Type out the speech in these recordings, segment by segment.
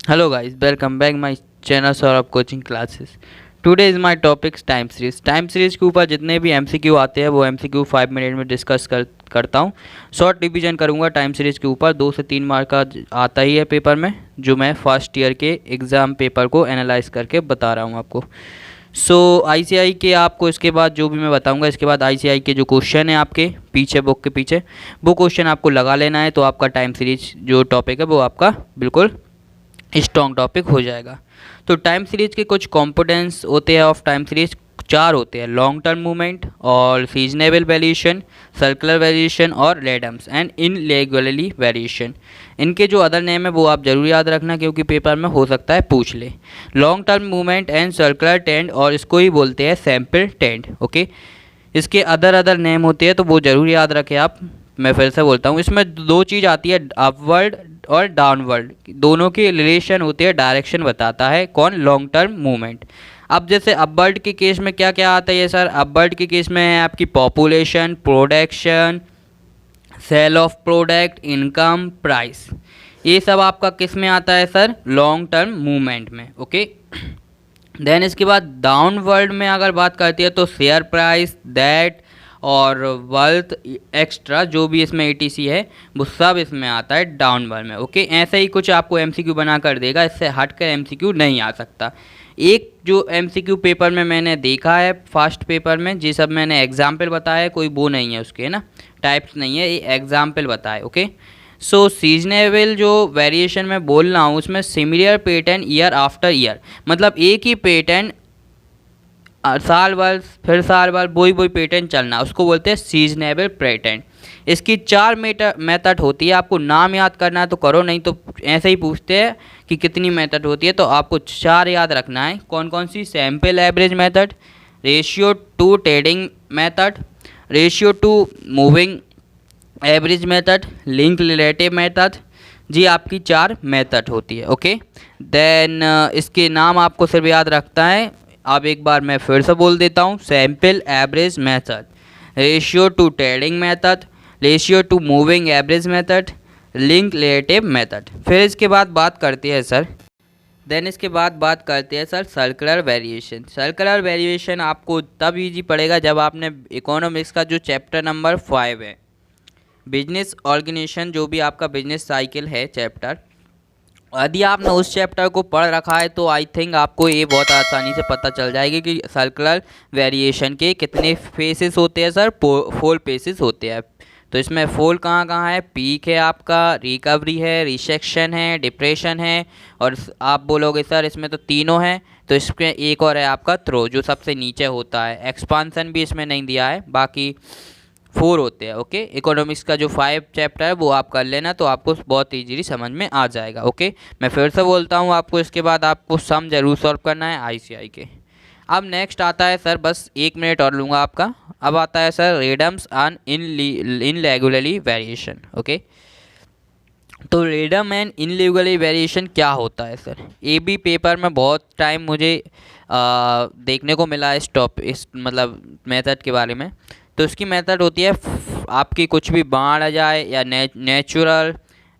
Hello guys, welcome back my channel Saurabh coaching classes. Today is my topics time series. Time series के ऊपर जितने भी MCQ आते हैं वो एमसीक्यू 5 मिनट में डिस्कस करता हूँ। शॉर्ट रिवीजन करूँगा टाइम सीरीज़ के ऊपर। 2 से 3 मार्क का आता ही है पेपर में, जो मैं फर्स्ट ईयर के एग्ज़ाम पेपर को एनालाइज करके बता रहा हूँ आपको। सो आईसीआई के आपको इसके बाद जो भी मैं बताऊंगा, इसके बाद आईसीआई के जो क्वेश्चन है आपके पीछे बुक के पीछे, वो क्वेश्चन आपको लगा लेना है, तो आपका टाइम सीरीज जो टॉपिक है वो आपका बिल्कुल स्ट्रॉन्ग टॉपिक हो जाएगा। तो टाइम सीरीज के कुछ कंपोनेंट्स होते हैं ऑफ टाइम सीरीज, 4 होते हैं: लॉन्ग टर्म मूवमेंट और सीजनेबल वेरिएशन, सर्कुलर वेरिएशन और रैंडम्स एंड इनरेगुलरली वेरिएशन। इनके जो अदर नेम है वो आप जरूर याद रखना, क्योंकि पेपर में हो सकता है पूछ ले। Long term movement and circular trend, और इसको ही बोलते हैं सैंपल ट्रेंड। ओके, इसके अदर नेम होते हैं तो वो ज़रूर याद रखें आप। मैं फिर से बोलता हूँ, इसमें 2 चीज़ आती है, अपवर्ड और डाउनवर्ड, दोनों की रिलेशन होती है, डायरेक्शन बताता है कौन, लॉन्ग टर्म मूवमेंट। अब जैसे अपवर्ड के केस में क्या क्या आता है सर? अपवर्ड के केस में है आपकी population, production, sale of product, income, price. ये सब आपका किस में आता है सर? लॉन्ग टर्म मूवमेंट में। ओके, देन इसके बाद डाउनवर्ड में अगर बात करती है तो शेयर प्राइस, दैट और वेल्थ एक्स्ट्रा, जो भी इसमें एटीसी है वो सब इसमें आता है डाउनवर्ड में। ओके, ऐसे ही कुछ आपको एमसीक्यू बना कर देगा, इससे हटकर एमसीक्यू नहीं आ सकता। एक जो एमसीक्यू पेपर में मैंने देखा है फर्स्ट पेपर में, जी सब मैंने एग्जाम्पल बताया है, कोई वो नहीं है उसके ना, टाइप्स नहीं है, ये एग्जाम्पल बताए। ओके, सो सीजनेबल जो वेरिएशन में बोल रहा हूँ उसमें similar pattern year after year, मतलब एक ही पैटर्न साल भर फिर साल भर वही पैटर्न चलना, उसको बोलते हैं सीजनेबल पैटर्न। इसकी 4 मेथड होती है, आपको नाम याद करना है तो करो, नहीं तो ऐसे ही पूछते हैं कि कितनी मेथड होती है, तो आपको 4 याद रखना है। कौन कौन सी? Simple average method, ratio to trading method, ratio to moving average method, link relative method. जी आपकी 4 मेथड होती है। ओके, देन इसके नाम आपको सिर्फ याद रखता है। अब एक बार मैं फिर से बोल देता हूँ: sample average method, ratio to trading method, ratio to moving average method, link relative method. फिर इसके बाद बात करते हैं सर, देन इसके बाद बात करते हैं sir circular variation. Circular variation आपको तब इजी पड़ेगा जब आपने इकोनॉमिक्स का जो चैप्टर नंबर 5 है, बिजनेस ऑर्गेनाइजेशन, जो भी आपका बिजनेस साइकिल है चैप्टर, यदि आपने उस चैप्टर को पढ़ रखा है तो आई थिंक आपको ये बहुत आसानी से पता चल जाएगी कि सर्कुलर वेरिएशन के कितने फेसेस होते हैं सर? 4 फेसेस होते हैं। तो इसमें फोल कहाँ कहाँ है? पीक है आपका, रिकवरी है, रिसेक्शन है, डिप्रेशन है, और आप बोलोगे सर इसमें तो तीनों हैं, तो इसमें एक और है आपका थ्रो, जो सबसे नीचे होता है। एक्सपांसन भी इसमें नहीं दिया है, बाकी 4 होते हैं। ओके, इकोनॉमिक्स का जो 5 चैप्टर है वो आप कर लेना, तो आपको बहुत ईजीली समझ में आ जाएगा। ओके, मैं फिर से बोलता हूँ आपको, इसके बाद आपको सम जरूर सॉल्व करना है आईसीआई के। अब नेक्स्ट आता है सर, बस 1 मिनट और लूँगा आपका। अब आता है sir रेडम्स and irregularly variation. Okay, तो रेडम एंड इनरेगुलरली वेरिएशन क्या होता है सर? ये भी पेपर में बहुत टाइम मुझे देखने को मिला इस मतलब मेथड के बारे में। तो इसकी मेथड होती है, आपकी कुछ भी बाढ़ आ जाए या नेचुरल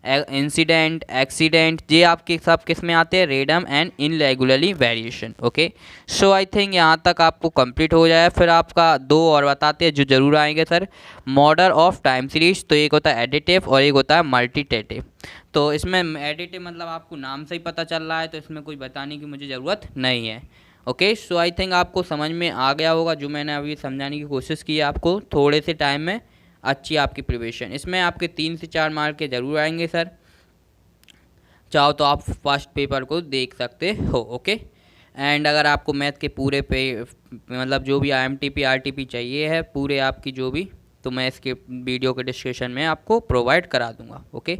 इंसिडेंट, एक्सीडेंट, ये आपके सब किस में आते हैं? Random and irregularly variation. Okay, so I think यहाँ तक आपको कंप्लीट हो जाए। फिर आपका 2 और बताते हैं जो जरूर आएंगे sir, model of time series. तो एक होता है एडिटिव और एक होता है मल्टीटेटिव। तो इसमें एडिटिव मतलब आपको नाम से ही पता चल रहा है, तो इसमें कोई बताने की मुझे ज़रूरत नहीं है। ओके, सो आई थिंक आपको समझ में आ गया होगा जो मैंने अभी समझाने की कोशिश की है आपको, थोड़े से टाइम में अच्छी आपकी प्रिपरेशन। इसमें आपके 3 से 4 मार्क के ज़रूर आएंगे सर, चाहो तो आप फर्स्ट पेपर को देख सकते हो। ओके, एंड अगर आपको मैथ के पूरे पे मतलब जो भी IMTP RTP चाहिए है पूरे आपकी जो भी, तो मैं इसके वीडियो के डिस्क्रिप्शन में आपको प्रोवाइड करा दूंगा। ओके,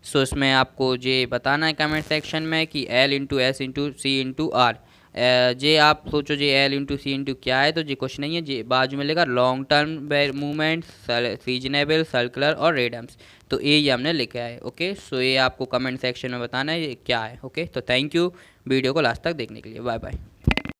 सो इसमें आपको ये बताना है कमेंट सेक्शन में कि L into S into C into R। जे आप सोचो जे L इंटू C इंटू क्या है, तो ये कुछ नहीं है, जे बाजू में लेगा long term movement, seasonable, circular और रेडम्स। तो ये हमने लिखा है। ओके, सो ये आपको कमेंट सेक्शन में बताना है ये क्या है। ओके, तो थैंक यू वीडियो को लास्ट तक देखने के लिए। Bye bye.